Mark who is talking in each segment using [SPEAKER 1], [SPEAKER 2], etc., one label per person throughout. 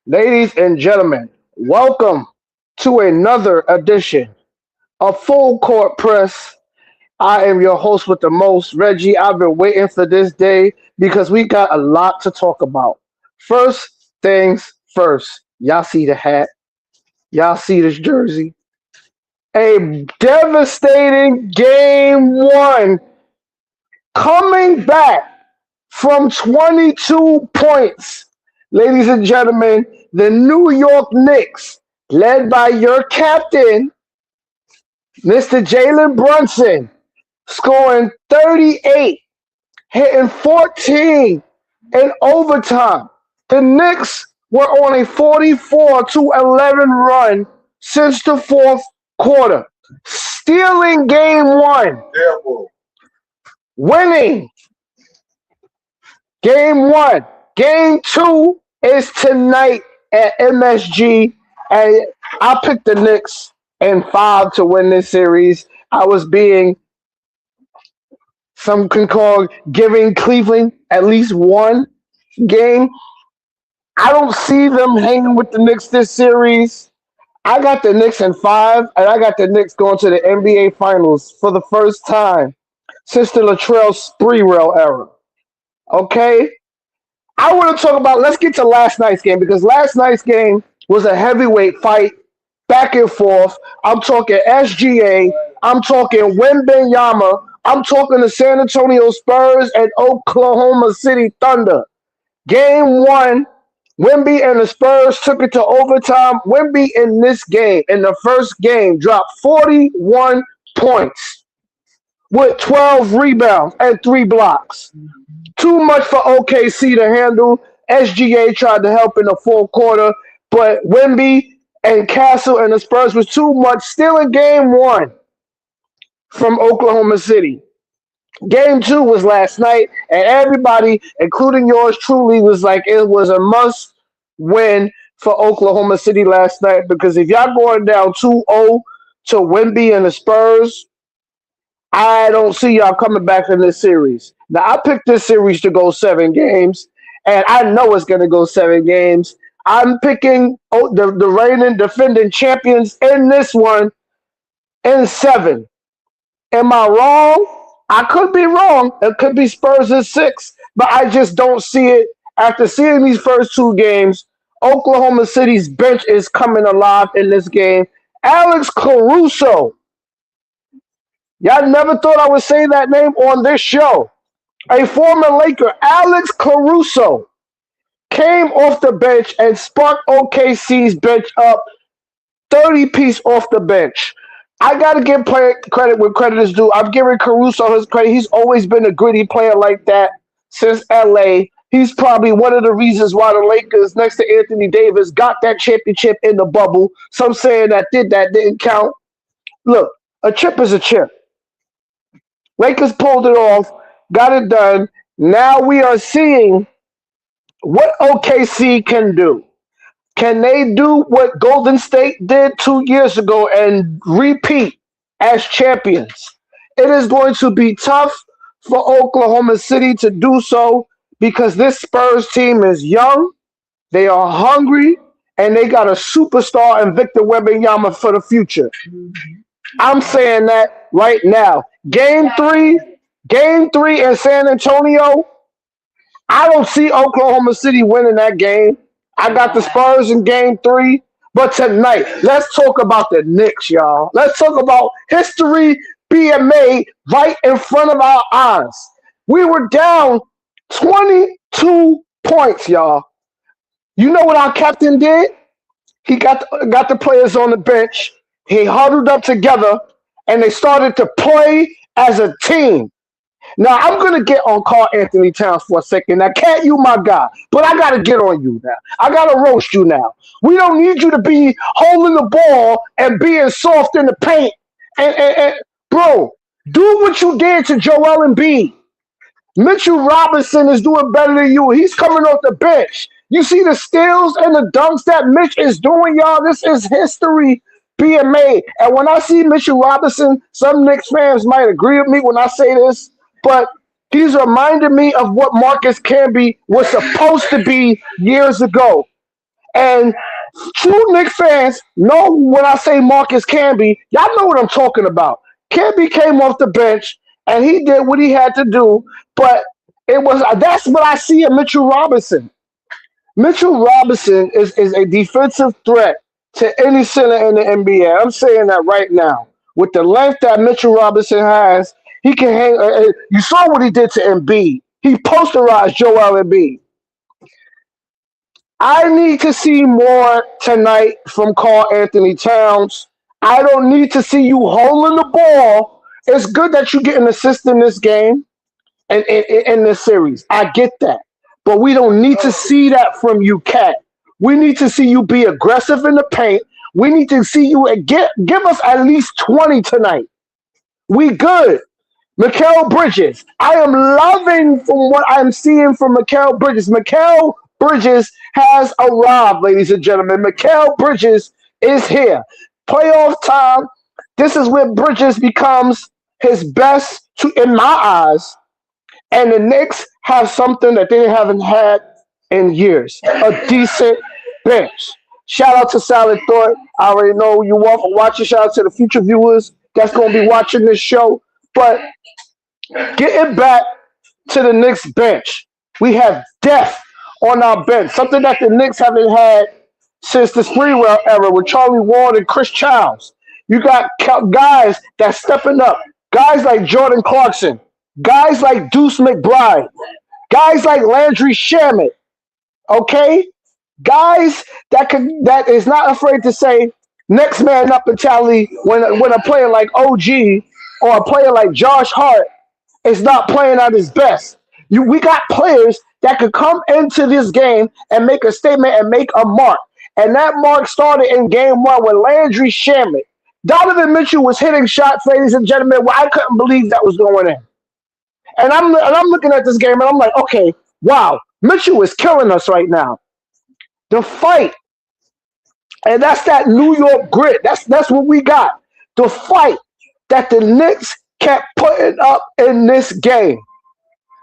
[SPEAKER 1] Ladies and gentlemen, welcome to another edition of Full Court Press. I am your host with the most, Reggie. I've been waiting for this day because we got a lot to talk about. First things first. Y'all see the hat? Y'all see this jersey? A devastating game one coming back from 22 points. Ladies and gentlemen, the New York Knicks, led by your captain, Mr. Jalen Brunson, scoring 38, hitting 14 in overtime. The Knicks were on a 44 to 11 run since the fourth quarter, stealing game one, winning game one. Game two is tonight at MSG, and I picked the Knicks in five to win this series. I was being, some can call, giving Cleveland at least one game. I don't see them hanging with the Knicks this series. I got the Knicks in five, and I got the Knicks going to the NBA Finals for the first time since the Latrell Sprewell era. Okay? I want to talk about, let's get to last night's game, because last night's game was a heavyweight fight, back and forth. I'm talking SGA. I'm talking Wembenyama. I'm talking the San Antonio Spurs and Oklahoma City Thunder. Game one, Wemby and the Spurs took it to overtime. Wemby in this game, in the first game, dropped 41 points with 12 rebounds and 3 blocks. Too much for OKC to handle. SGA tried to help in the fourth quarter, but Wemby and Castle and the Spurs was too much. Still in game one from Oklahoma City. Game two was last night, and everybody, including yours truly, was like it was a must win for Oklahoma City last night, because if y'all going down 2-0 to Wemby and the Spurs, I don't see y'all coming back in this series. Now, I picked this series to go 7 games, and I know it's going to go 7 games. I'm picking the reigning defending champions in this one in 7. Am I wrong? I could be wrong. It could be Spurs in 6, but I just don't see it. After seeing these first 2 games, Oklahoma City's bench is coming alive in this game. Alex Caruso. Y'all never thought I would say that name on this show. A former Laker, Alex Caruso, came off the bench and sparked OKC's bench up 30-piece off the bench. I got to give credit where credit is due. I'm giving Caruso his credit. He's always been a gritty player like that since LA. He's probably one of the reasons why the Lakers, next to Anthony Davis, got that championship in the bubble. Some saying that didn't count. Look, a chip is a chip. Lakers pulled it off, got it done. Now we are seeing what OKC can do. Can they do what Golden State did 2 years ago and repeat as champions? It is going to be tough for Oklahoma City to do so, because this Spurs team is young, they are hungry, and they got a superstar in Victor Wembanyama for the future. I'm saying that right now. Game three in San Antonio, I don't see Oklahoma City winning that game. I got the Spurs in game 3. But tonight, let's talk about the Knicks, y'all. Let's talk about history being made right in front of our eyes. We were down 22 points, y'all. You know what our captain did? He got the players on the bench. He huddled up together, and they started to play as a team. Now, I'm going to get on Karl Anthony Towns for a second. Now, Cat, you my guy, but I got to get on you now. I got to roast you now. We don't need you to be holding the ball and being soft in the paint. And bro, do what you did to Joel Embiid. Mitchell Robinson is doing better than you. He's coming off the bench. You see the steals and the dunks that Mitch is doing, y'all? This is history being made. And when I see Mitchell Robinson, some Knicks fans might agree with me when I say this, but he's reminded me of what Marcus Camby was supposed to be years ago. And true Knicks fans know when I say Marcus Camby, y'all know what I'm talking about. Camby came off the bench and he did what he had to do, but it was that's what I see in Mitchell Robinson. Mitchell Robinson is a defensive threat to any center in the NBA. I'm saying that right now. With the length that Mitchell Robinson has, he can hang. You saw what he did to Embiid. He posterized Joel Embiid. I need to see more tonight from Karl Anthony Towns. I don't need to see you holding the ball. It's good that you get an assist in this game and in this series. I get that. But we don't need to see that from you, Cat. We need to see you be aggressive in the paint. We need to see you give us at least 20 tonight. We good. Mikal Bridges. I am loving from what I'm seeing from Mikal Bridges. Mikal Bridges has arrived, ladies and gentlemen. Mikal Bridges is here. Playoff time. This is where Bridges becomes his best in my eyes. And the Knicks have something that they haven't had in years. A decent bench. Shout out to Salad Thought. I already know you want for watching. Shout out to the future viewers that's going to be watching this show. But getting back to the Knicks bench, we have depth on our bench, something that the Knicks haven't had since the Sprewell era with Charlie Ward and Chris Childs. You got guys that's stepping up, guys like Jordan Clarkson, guys like Deuce McBride, guys like Landry Shamet, okay? Guys that is not afraid to say next man up mentality when a player like OG or a player like Josh Hart is not playing at his best. We got players that could come into this game and make a statement and make a mark. And that mark started in game one with Landry Shamet. Donovan Mitchell was hitting shots, ladies and gentlemen, where I couldn't believe that was going in. And I'm looking at this game and I'm like, okay, wow, Mitchell is killing us right now. The fight, and that's that New York grit. That's what we got. The fight that the Knicks kept putting up in this game.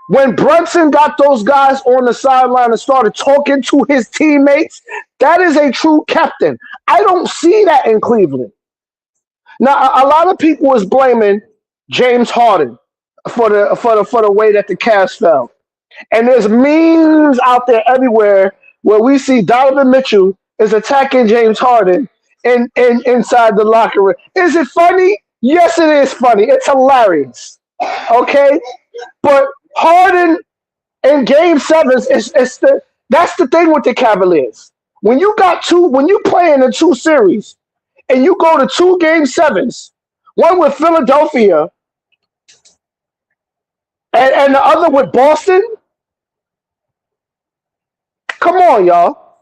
[SPEAKER 1] When Brunson got those guys on the sideline and started talking to his teammates, that is a true captain. I don't see that in Cleveland. Now, a lot of people is blaming James Harden for the way that the Cavs fell. And there's memes out there everywhere where we see Donovan Mitchell is attacking James Harden inside the locker room. Is it funny? Yes, it is funny. It's hilarious. Okay? But Harden in game sevens that's the thing with the Cavaliers. When you play in a two series and you go to 2 game sevens, one with Philadelphia and the other with Boston, come on, y'all.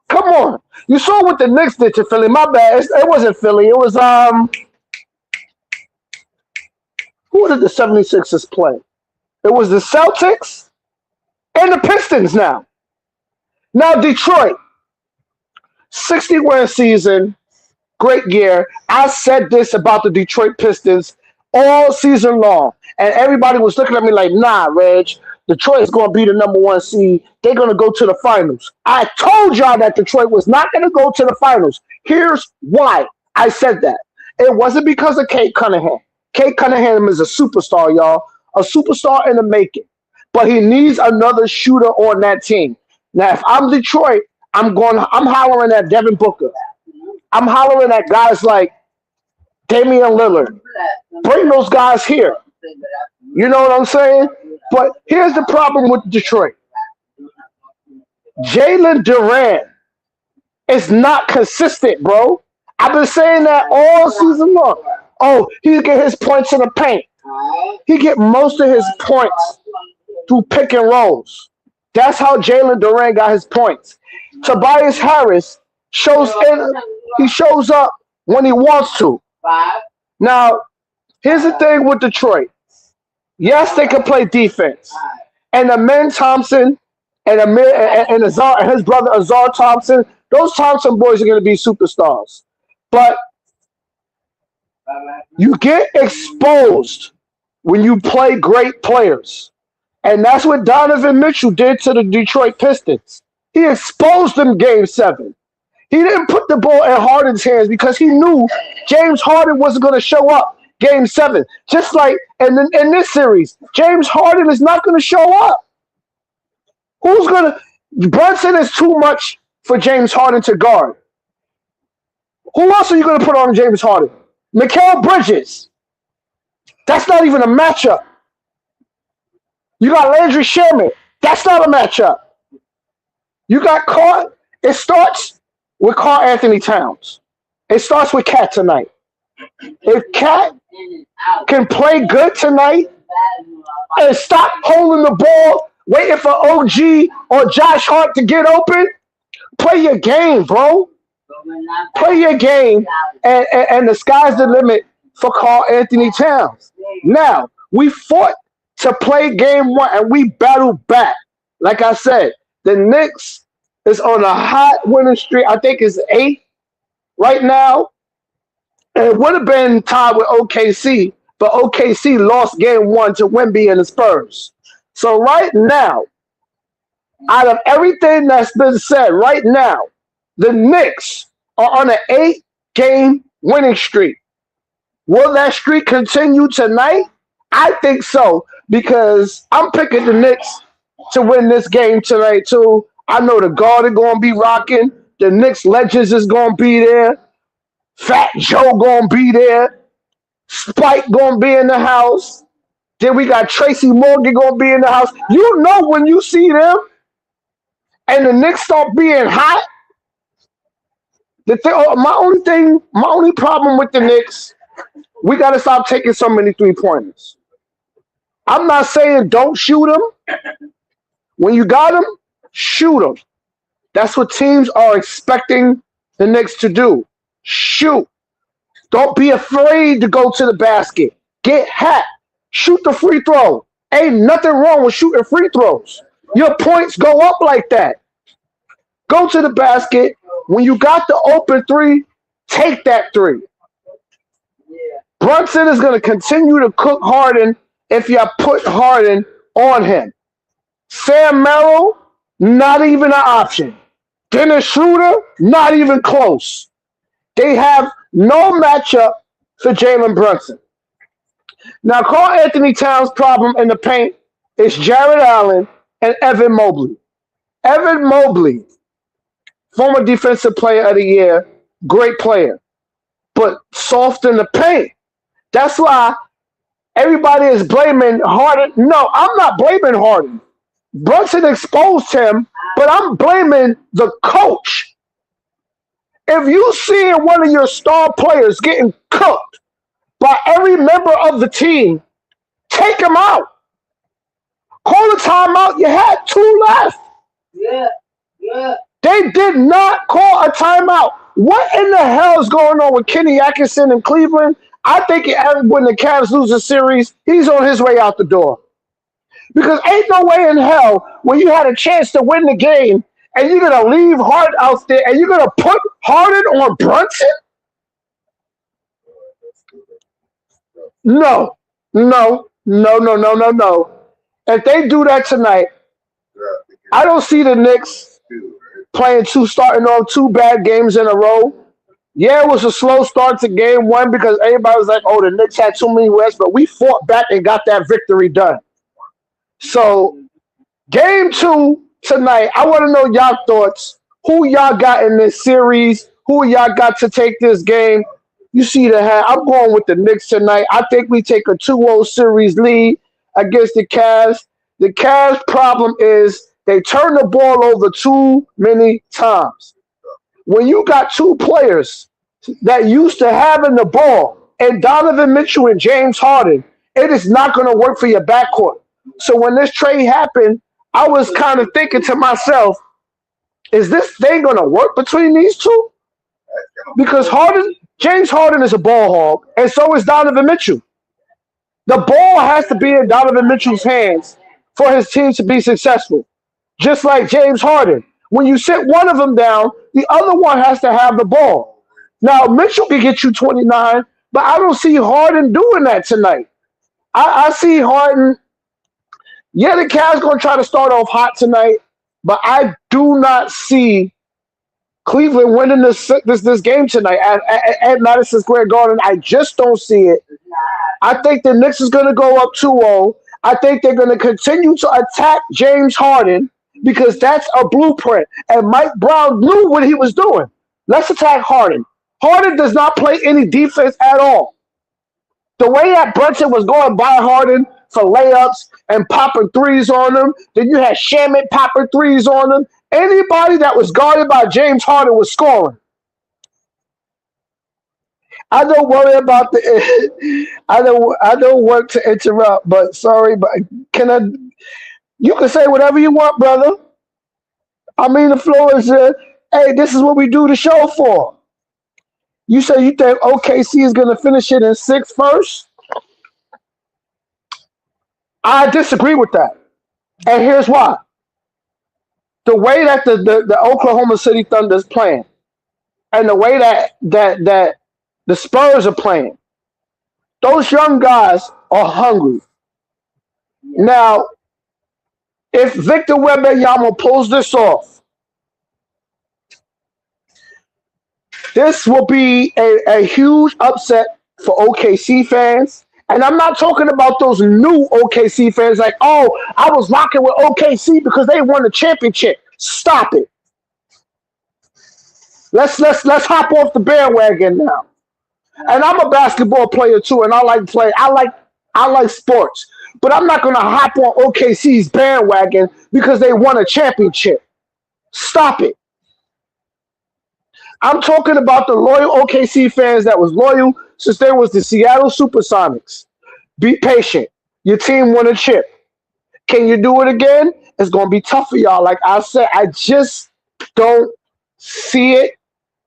[SPEAKER 1] Come on. You saw what the Knicks did to Philly. My bad. It wasn't Philly. It was who did the 76ers play? It was the Celtics and the Pistons now. Now, Detroit, 60-win season, great year. I said this about the Detroit Pistons all season long, and everybody was looking at me like, nah, Reg, Detroit is going to be the number 1 seed. They're going to go to the finals. I told y'all that Detroit was not going to go to the finals. Here's why I said that. It wasn't because of Kate Cunningham. Kate Cunningham is a superstar, y'all. A superstar in the making. But he needs another shooter on that team. Now, if I'm Detroit, I'm hollering at Devin Booker. I'm hollering at guys like Damian Lillard. Bring those guys here. You know what I'm saying? But here's the problem with Detroit. Jalen Durant is not consistent, bro. I've been saying that all season long. Oh, he get his points in the paint. He get most of his points through pick and rolls. That's how Jalen Durant got his points. Tobias Harris shows up when he wants to. Now, here's the thing with Detroit. Yes, they can play defense. And Amen Thompson and his brother Azar Thompson, those Thompson boys are going to be superstars. But you get exposed when you play great players. And that's what Donovan Mitchell did to the Detroit Pistons. He exposed them game 7. He didn't put the ball in Harden's hands because he knew James Harden wasn't going to show up game 7. Just like in this series, James Harden is not going to show up. Who's going to? Brunson is too much for James Harden to guard. Who else are you going to put on James Harden? Mikal Bridges. That's not even a matchup. You got Landry Shamet. That's not a matchup. You got Carl. It starts with Karl Anthony Towns. It starts with Cat tonight. If Cat can play good tonight and stop holding the ball, waiting for OG or Josh Hart to get open, play your game, bro. Play your game, and the sky's the limit for Karl Anthony Towns. Now, we fought to play game 1, and we battled back. Like I said, the Knicks is on a hot winning streak. I think it's 8 right now. And it would have been tied with OKC, but OKC lost game 1 to Wemby and the Spurs. So right now, out of everything that's been said right now, the Knicks are on an 8-game winning streak. Will that streak continue tonight? I think so, because I'm picking the Knicks to win this game tonight too. I know the Garden going to be rocking. The Knicks legends is going to be there. Fat Joe going to be there. Spike going to be in the house. Then we got Tracy Morgan going to be in the house. You know when you see them and the Knicks start being hot, my only problem with the Knicks, we got to stop taking so many 3-pointers. I'm not saying don't shoot them. When you got them, shoot them. That's what teams are expecting the Knicks to do. Shoot. Don't be afraid to go to the basket. Get hot. Shoot the free throw. Ain't nothing wrong with shooting free throws. Your points go up like that. Go to the basket. When you got the open 3, take that 3. Brunson is going to continue to cook Harden if you put Harden on him. Sam Merrill, not even an option. Dennis Schroeder, not even close. They have no matchup for Jalen Brunson. Now, Karl Anthony Towns' problem in the paint is Jared Allen and Evan Mobley. Evan Mobley, former Defensive Player of the Year, great player, but soft in the paint. That's why everybody is blaming Harden. No, I'm not blaming Harden. Brunson exposed him, but I'm blaming the coach. If you see one of your star players getting cooked by every member of the team, take him out. Call a timeout. You had 2 left. Yeah. They did not call a timeout. What in the hell is going on with Kenny Atkinson in Cleveland? I think when the Cavs lose a series, he's on his way out the door. Because ain't no way in hell when you had a chance to win the game and you're going to leave Harden out there and you're going to put Harden on Brunson? No. If they do that tonight, I don't see the Knicks starting off 2 bad games in a row. Yeah, it was a slow start to game 1 because everybody was like, oh, the Knicks had too many rests, but we fought back and got that victory done. So, game 2 tonight, I want to know y'all thoughts. Who y'all got in this series? Who y'all got to take this game? You see the hat. I'm going with the Knicks tonight. I think we take a 2-0 series lead against the Cavs. The Cavs' problem is they turn the ball over too many times. When you got 2 players that used to having the ball, and Donovan Mitchell and James Harden, it is not going to work for your backcourt. So when this trade happened, I was kind of thinking to myself, is this thing going to work between these 2? Because James Harden is a ball hog, and so is Donovan Mitchell. The ball has to be in Donovan Mitchell's hands for his team to be successful. Just like James Harden. When you sit one of them down, the other one has to have the ball. Now, Mitchell can get you 29, but I don't see Harden doing that tonight. I see Harden. Yeah, the Cavs going to try to start off hot tonight, but I do not see Cleveland winning this game tonight at Madison Square Garden. I just don't see it. I think the Knicks is going to go up 2-0. I think they're going to continue to attack James Harden because that's a blueprint. And Mike Brown knew what he was doing. Let's attack Harden. Harden does not play any defense at all. The way that Brunson was going by Harden for layups and popping threes on him, then you had Shamet popping threes on him. Anybody that was guarded by James Harden was scoring. I don't worry about the. I don't want to interrupt, but sorry, but can I? You can say whatever you want, brother. I mean, the floor is. Hey, this is what we do the show for. You say you think OKC is going to finish it in 6 first? I disagree with that, and here's why. The way that the Oklahoma City Thunder is playing, and the way that the Spurs are playing, those young guys are hungry. Now, if Victor Wembanyama pulls this off, this will be a huge upset for OKC fans. And I'm not talking about those new OKC fans like, oh, I was rocking with OKC because they won the championship. Stop it. Let's hop off the bandwagon now. And I'm a basketball player too, and I like play. I like sports, but I'm not gonna hop on OKC's bandwagon because they won a championship. Stop it. I'm talking about the loyal OKC fans that was loyal since they was the Seattle Supersonics. Be patient. Your team won a chip. Can you do it again? It's going to be tough for y'all. Like I said, I just don't see it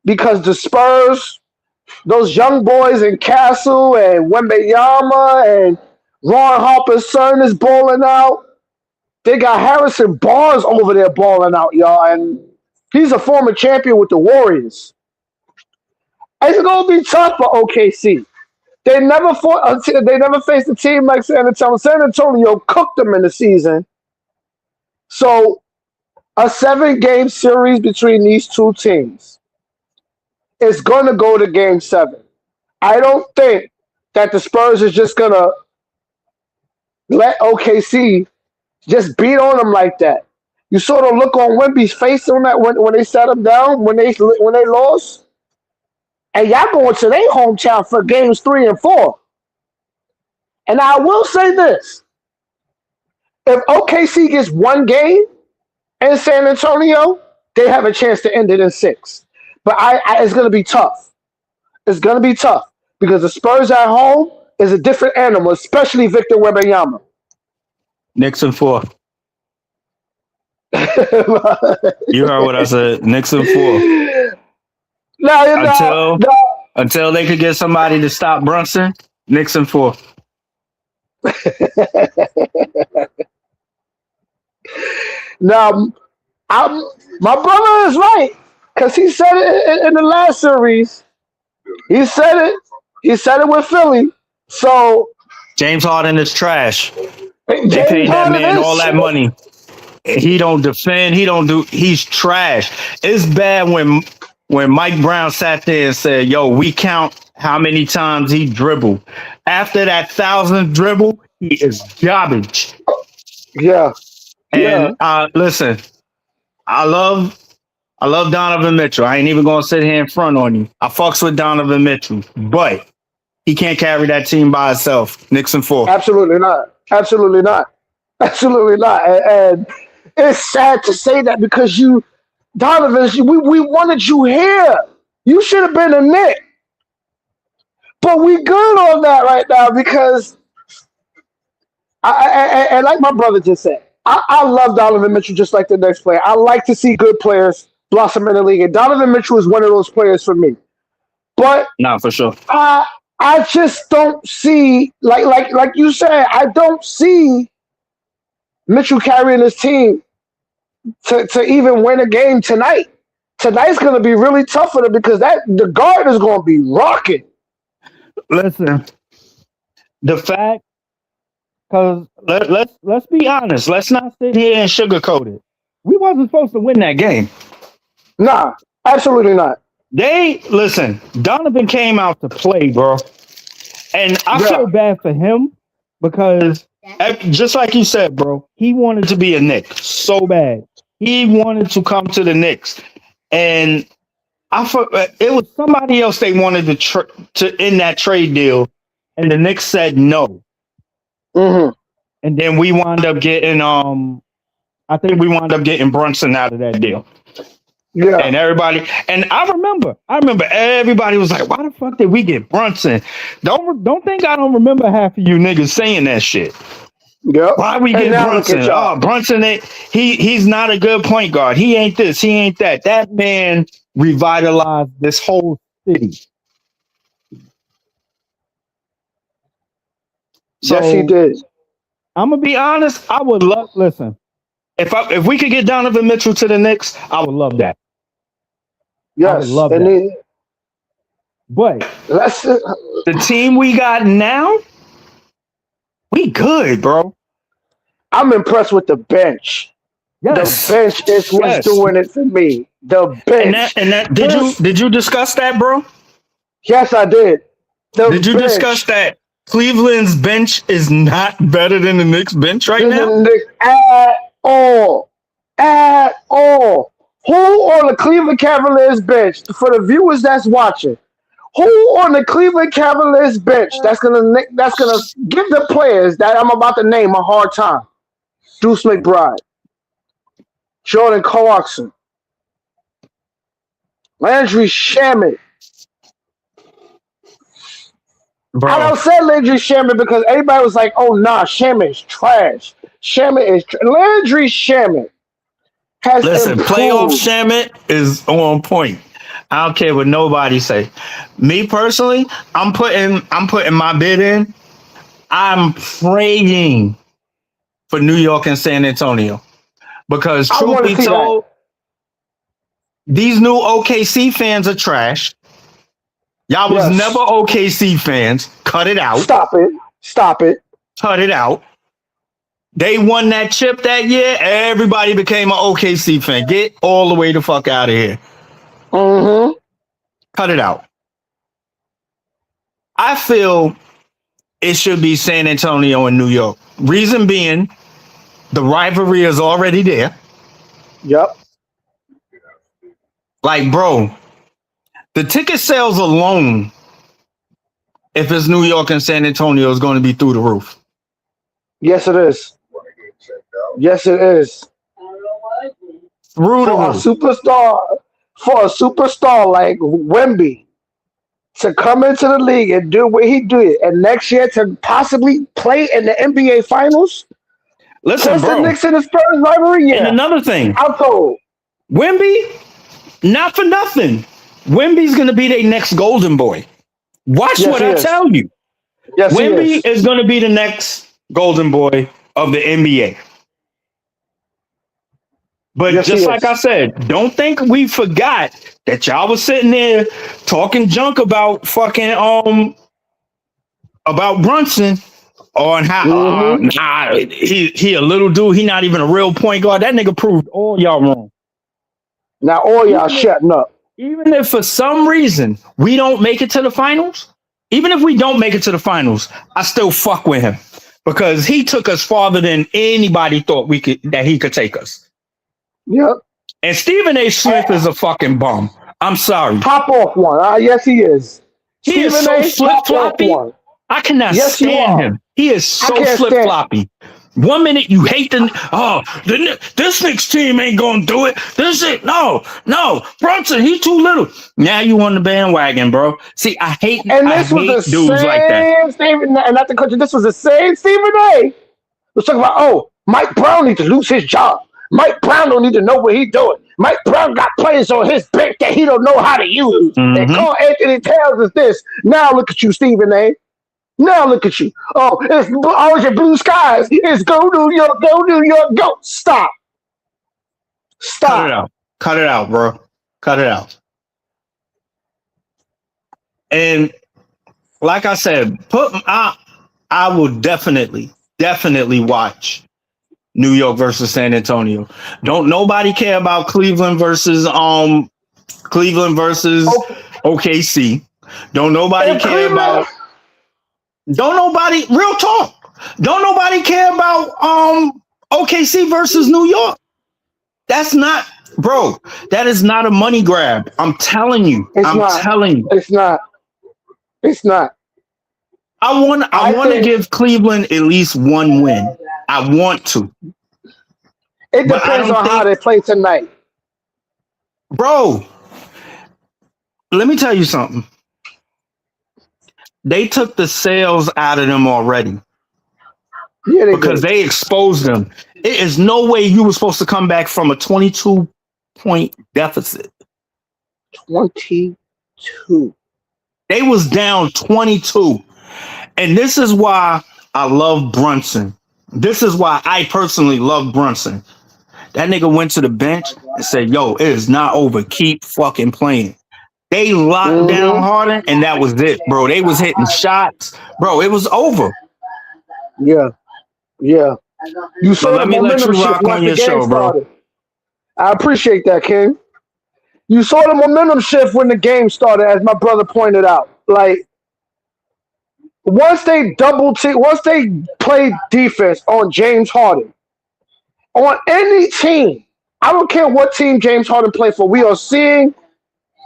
[SPEAKER 1] because the Spurs, those young boys in Castle and Wembanyama and Ron Harper's son is balling out. They got Harrison Barnes over there balling out, y'all. And he's a former champion with the Warriors. It's going to be tough for OKC. They never faced a team like San Antonio. San Antonio cooked them in the season. So a 7-game series between these two teams is going to go to game 7. I don't think that the Spurs is just going to let OKC just beat on them like that. You saw the look on Wemby's face on that when they sat him down, when they lost. And y'all going to their hometown for games 3 and 4. And I will say this. If OKC gets 1 game in San Antonio, they have a chance to end it in 6. But it's going to be tough. It's going to be tough because the Spurs at home is a different animal, especially Victor Wembanyama.
[SPEAKER 2] Knicks in 4. You heard what I said. Knicks in 4. Until they could get somebody to stop Brunson, Knicks in 4.
[SPEAKER 1] Now, my brother is right because he said it in the last series. He said it. He said it with Philly. So
[SPEAKER 2] James Harden is trash. They paid that man all that money. He don't defend. He's trash. It's bad when Mike Brown sat there and said, yo, we count how many times he dribbled. After that 1,000th dribble, he is garbage.
[SPEAKER 1] Yeah.
[SPEAKER 2] And listen, I love Donovan Mitchell. I ain't even gonna sit here in front on you. I fucks with Donovan Mitchell, but he can't carry that team by himself. Knicks in 4.
[SPEAKER 1] Absolutely not. Absolutely not. Absolutely not. And it's sad to say that because Donovan, we wanted you here. You should have been a Knick. But we good on that right now because I like my brother just said, I love Donovan Mitchell just like the next player. I like to see good players blossom in the league. And Donovan Mitchell is one of those players for me. But
[SPEAKER 2] nah, for sure.
[SPEAKER 1] I just don't see, like you said, I don't see Mitchell carrying his team to even win a game tonight. Tonight's going to be really tough for them because the guard is going to be rocking.
[SPEAKER 2] Listen, the fact, because let's be honest. Let's not sit here and sugarcoat it. We wasn't supposed to win that game.
[SPEAKER 1] Nah. Absolutely not.
[SPEAKER 2] Listen, Donovan came out to play, bro. And I
[SPEAKER 1] Yeah.
[SPEAKER 2] feel bad for him because, just like you said, bro, he wanted to be a Knick so bad. He wanted to come to the Knicks, and it was somebody else they wanted to in that trade deal, and the Knicks said no.
[SPEAKER 1] Mm-hmm.
[SPEAKER 2] And then we wound up getting I think we wound up getting Brunson out of that deal.
[SPEAKER 1] Yeah.
[SPEAKER 2] And I remember everybody was like, why the fuck did we get Brunson? Don't think I don't remember half of you niggas saying that shit.
[SPEAKER 1] Yep.
[SPEAKER 2] Why we
[SPEAKER 1] And
[SPEAKER 2] get
[SPEAKER 1] now look
[SPEAKER 2] Brunson?
[SPEAKER 1] at y'all.
[SPEAKER 2] Oh, Brunson ain't he's not a good point guard. He ain't this, he ain't that. That man revitalized this whole city.
[SPEAKER 1] Yes, he
[SPEAKER 2] So
[SPEAKER 1] did.
[SPEAKER 2] I'm gonna be honest, I would listen. If we could get Donovan Mitchell to the Knicks, I would love that. I would
[SPEAKER 1] Yes.
[SPEAKER 2] love
[SPEAKER 1] And
[SPEAKER 2] that.
[SPEAKER 1] then
[SPEAKER 2] But
[SPEAKER 1] let's
[SPEAKER 2] the team we got now, we good, bro.
[SPEAKER 1] I'm impressed with the bench.
[SPEAKER 2] Yes.
[SPEAKER 1] The bench is what's
[SPEAKER 2] Yes.
[SPEAKER 1] doing it for me. The bench.
[SPEAKER 2] And that did you discuss that, bro?
[SPEAKER 1] Yes, I did. The
[SPEAKER 2] Did you discuss
[SPEAKER 1] bench.
[SPEAKER 2] that Cleveland's bench is not better than the Knicks bench right now?
[SPEAKER 1] At all. At all. Who on the Cleveland Cavaliers bench, for the viewers that's watching, who on the Cleveland Cavaliers bench that's gonna give the players that I'm about to name a hard time? Deuce McBride, Jordan Clarkson, Landry Shamet. I
[SPEAKER 2] Bro,
[SPEAKER 1] don't say Landry Shamet because everybody was like, "Oh nah, Shamet is trash. Landry Shamet has
[SPEAKER 2] listen, playoff
[SPEAKER 1] improved."
[SPEAKER 2] Shamit is on point. I don't care what nobody say. Me personally, I'm putting my bid in. I'm praying for New York and San Antonio because
[SPEAKER 1] I
[SPEAKER 2] truth
[SPEAKER 1] want
[SPEAKER 2] be
[SPEAKER 1] to see that.
[SPEAKER 2] told, these new OKC fans are trash. Y'all was never
[SPEAKER 1] Yes.
[SPEAKER 2] OKC fans. Cut it out.
[SPEAKER 1] Stop it. Stop it.
[SPEAKER 2] Cut it out. They won that chip that year. Everybody became an OKC fan. Get all the way the fuck out of here.
[SPEAKER 1] Mm-hmm.
[SPEAKER 2] Cut it out. I feel it should be San Antonio and New York. Reason being, the rivalry is already there.
[SPEAKER 1] Yep.
[SPEAKER 2] Like, bro, the ticket sales alone, if it's New York and San Antonio, is going to be through the roof.
[SPEAKER 1] Yes, it is. Yes, it is.
[SPEAKER 2] Through the
[SPEAKER 1] For a
[SPEAKER 2] roof.
[SPEAKER 1] superstar like Wemby to come into the league and do what he did, and next year to possibly play in the NBA Finals,
[SPEAKER 2] Listen,
[SPEAKER 1] plus the
[SPEAKER 2] bro.
[SPEAKER 1] Knicks and the Spurs rivalry.
[SPEAKER 2] And
[SPEAKER 1] Yeah,
[SPEAKER 2] another thing,
[SPEAKER 1] I'm told.
[SPEAKER 2] Wemby, not for nothing. Wemby's going to be their next golden boy. Watch
[SPEAKER 1] Yes,
[SPEAKER 2] what
[SPEAKER 1] he
[SPEAKER 2] I
[SPEAKER 1] is.
[SPEAKER 2] tell you.
[SPEAKER 1] Yes, he
[SPEAKER 2] Wemby
[SPEAKER 1] is.
[SPEAKER 2] is going to be the next golden boy of the NBA. But
[SPEAKER 1] Yes, he
[SPEAKER 2] just like I
[SPEAKER 1] is.
[SPEAKER 2] said, don't think we forgot that y'all was sitting there talking junk about fucking about Brunson on how
[SPEAKER 1] Mm-hmm.
[SPEAKER 2] nah he a little dude, he not even a real point guard. That nigga proved all y'all wrong.
[SPEAKER 1] Now all y'all
[SPEAKER 2] Even if,
[SPEAKER 1] shutting up.
[SPEAKER 2] even if for some reason we don't make it to the finals, even if we don't make it to the finals, I still fuck with him because he took us farther than anybody thought that he could take us.
[SPEAKER 1] Yep.
[SPEAKER 2] And Stephen A. Smith is a fucking bum. I'm sorry.
[SPEAKER 1] Pop off one. Yes, he is.
[SPEAKER 2] He is
[SPEAKER 1] Stephen
[SPEAKER 2] so
[SPEAKER 1] A.
[SPEAKER 2] flip
[SPEAKER 1] Pop off
[SPEAKER 2] floppy.
[SPEAKER 1] one.
[SPEAKER 2] I cannot
[SPEAKER 1] Yes, you
[SPEAKER 2] stand
[SPEAKER 1] are.
[SPEAKER 2] him. He is
[SPEAKER 1] I
[SPEAKER 2] so
[SPEAKER 1] can't
[SPEAKER 2] flip
[SPEAKER 1] stand.
[SPEAKER 2] floppy. 1 minute you hate this Knicks team ain't gonna do it. No, Brunson, he too little. Now you on the bandwagon, bro. See, I hate
[SPEAKER 1] And this was the
[SPEAKER 2] dudes like that.
[SPEAKER 1] same Stephen, and not the country. This was the same Stephen A. Was talking about, oh, Mike Brown needs to lose his job. Mike Brown don't need to know what he's doing. Mike Brown got players on his bench that he don't know how to use. And
[SPEAKER 2] Mm-hmm.
[SPEAKER 1] Carl Anthony Towns is this. Now look at you, Stephen A. Now look at you. Oh, it's orange and blue skies. It's go New York, go New York, go. Stop.
[SPEAKER 2] Cut it
[SPEAKER 1] Stop.
[SPEAKER 2] out. Cut it out, bro. Cut it out. And like I said, I will definitely watch New York versus San Antonio. Don't nobody care about Cleveland versus Cleveland versus
[SPEAKER 1] Oh,
[SPEAKER 2] OKC. Don't nobody
[SPEAKER 1] and
[SPEAKER 2] care
[SPEAKER 1] Cleveland.
[SPEAKER 2] about. Don't nobody. Real talk. Don't nobody care about OKC versus New York. That's not, bro. That is not a money grab. I'm telling you.
[SPEAKER 1] It's
[SPEAKER 2] I'm
[SPEAKER 1] not.
[SPEAKER 2] telling you.
[SPEAKER 1] It's not. It's not.
[SPEAKER 2] I want. I
[SPEAKER 1] I
[SPEAKER 2] want to
[SPEAKER 1] think
[SPEAKER 2] give Cleveland at least one win. I want to,
[SPEAKER 1] it
[SPEAKER 2] but I
[SPEAKER 1] depends
[SPEAKER 2] don't
[SPEAKER 1] on how
[SPEAKER 2] think,
[SPEAKER 1] they play tonight.
[SPEAKER 2] bro. Let me tell you something. They took the sales out of them already
[SPEAKER 1] Yeah, they
[SPEAKER 2] because
[SPEAKER 1] did.
[SPEAKER 2] they exposed them. It is no way you were supposed to come back from a 22-point deficit.
[SPEAKER 1] 22.
[SPEAKER 2] They was down 22. And this is why I love Brunson. This is why I personally love Brunson. That nigga went to the bench and said, yo, it is not over. Keep fucking playing. They locked down
[SPEAKER 1] Mm-hmm.
[SPEAKER 2] Harden, and that was it, bro. They was hitting shots. Bro, it was over.
[SPEAKER 1] Yeah. Yeah. You
[SPEAKER 2] But
[SPEAKER 1] saw the
[SPEAKER 2] let me let
[SPEAKER 1] momentum
[SPEAKER 2] you
[SPEAKER 1] shift
[SPEAKER 2] rock
[SPEAKER 1] once
[SPEAKER 2] on
[SPEAKER 1] the
[SPEAKER 2] your
[SPEAKER 1] game
[SPEAKER 2] show, bro.
[SPEAKER 1] started. I appreciate that, King. You saw the momentum shift when the game started, as my brother pointed out. Like once they played defense on James Harden, on any team, I don't care what team James Harden played for, we are seeing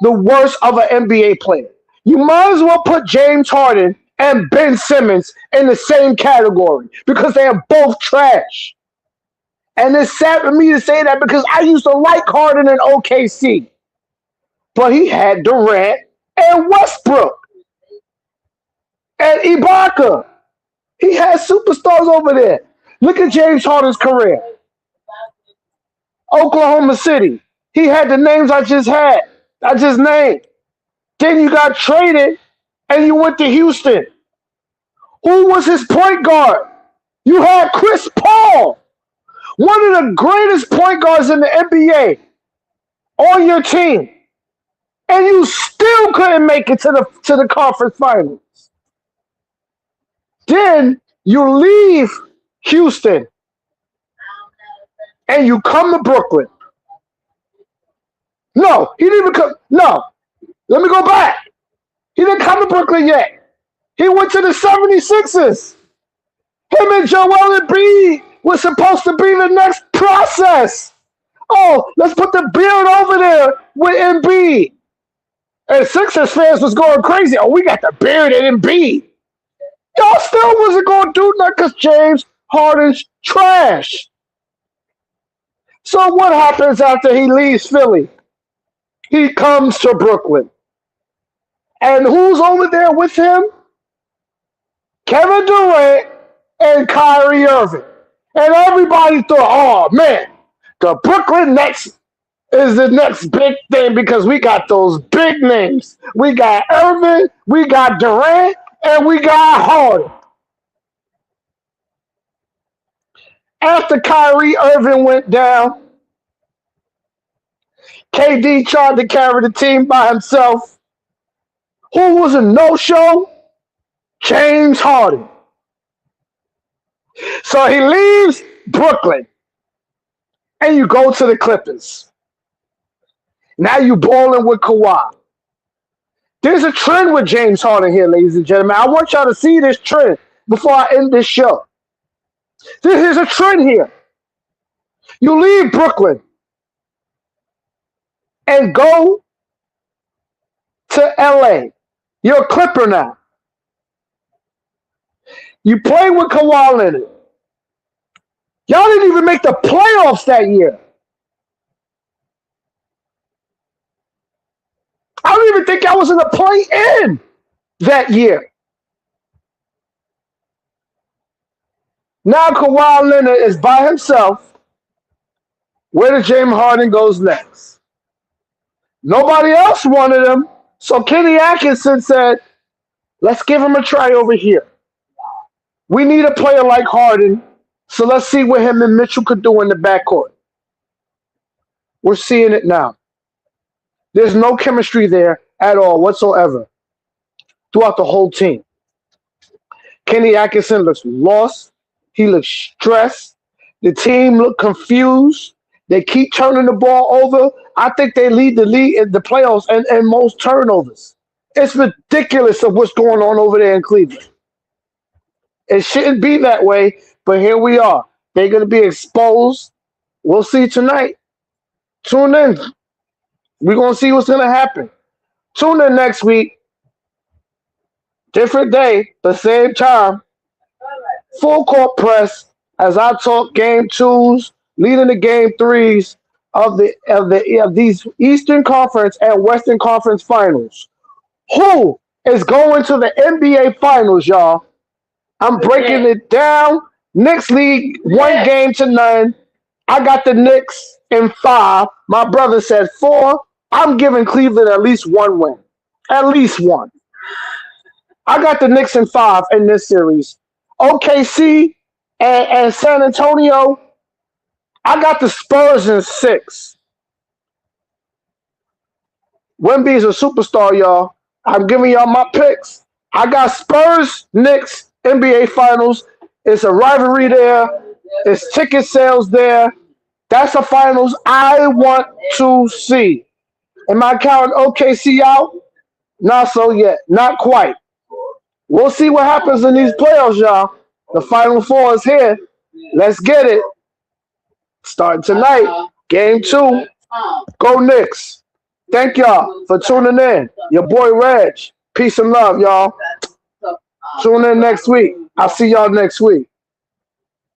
[SPEAKER 1] the worst of an NBA player. You might as well put James Harden and Ben Simmons in the same category because they are both trash. And it's sad for me to say that because I used to like Harden in OKC, but he had Durant and Westbrook and Ibaka. He had superstars over there. Look at James Harden's career. Oklahoma City. He had the names I just had. I just named. Then you got traded and you went to Houston. Who was his point guard? You had Chris Paul, one of the greatest point guards in the NBA, on your team. And you still couldn't make it to the conference finals. Then you leave Houston and you come to Brooklyn. No, he didn't even come. No, let me go back. He didn't come to Brooklyn yet. He went to the 76ers. Him and Joel Embiid was supposed to be the next process. Oh, let's put the beard over there with Embiid. And Sixers fans was going crazy. Oh, we got the beard and Embiid. Y'all still wasn't going to do nothing because James Harden's trash. So what happens after he leaves Philly? He comes to Brooklyn. And who's over there with him? Kevin Durant and Kyrie Irving. And everybody thought, oh man, the Brooklyn Nets is the next big thing because we got those big names. We got Irving, we got Durant, and we got Harden. After Kyrie Irving went down, KD tried to carry the team by himself. Who was a no-show? James Harden. So he leaves Brooklyn, and you go to the Clippers. Now you balling with Kawhi. There's a trend with James Harden here, ladies and gentlemen. I want y'all to see this trend before I end this show. Here's a trend here. You leave Brooklyn and go to LA. You're a Clipper now. You play with Kawhi Leonard. Y'all didn't even make the playoffs that year. I don't even think y'all was in the play-in that year. Now Kawhi Leonard is by himself. Where does James Harden goes next? Nobody else wanted him. So Kenny Atkinson said, let's give him a try over here. We need a player like Harden, so let's see what him and Mitchell could do in the backcourt. We're seeing it now. There's no chemistry there at all whatsoever throughout the whole team. Kenny Atkinson looks lost. He looks stressed. The team looked confused. They keep turning the ball over. I think they lead the league in the playoffs and most turnovers. It's ridiculous of what's going on over there in Cleveland. It shouldn't be that way, but here we are. They're going to be exposed. We'll see tonight. Tune in. We're going to see what's going to happen. Tune in next week. Different day, but same time. Full court press as I talk game twos, leading the game threes of these Eastern Conference and Western Conference finals. Who is going to the NBA finals, y'all? I'm breaking it down. Knicks lead 1 game to none. I got the Knicks in 5. My brother said 4. I'm giving Cleveland at least 1 win. At least 1. I got the Knicks in 5 in this series. OKC and San Antonio, I got the Spurs in 6. Wemby's a superstar, y'all. I'm giving y'all my picks. I got Spurs, Knicks, NBA Finals. It's a rivalry there. It's ticket sales there. That's the finals I want to see. Am I counting OKC out? Not so yet. Not quite. We'll see what happens in these playoffs, y'all. The Final Four is here. Let's get it. Starting tonight. Game 2. Go Knicks. Thank y'all for tuning in. Your boy Reg. Peace and love, y'all. Tune in next week. I'll see y'all next week.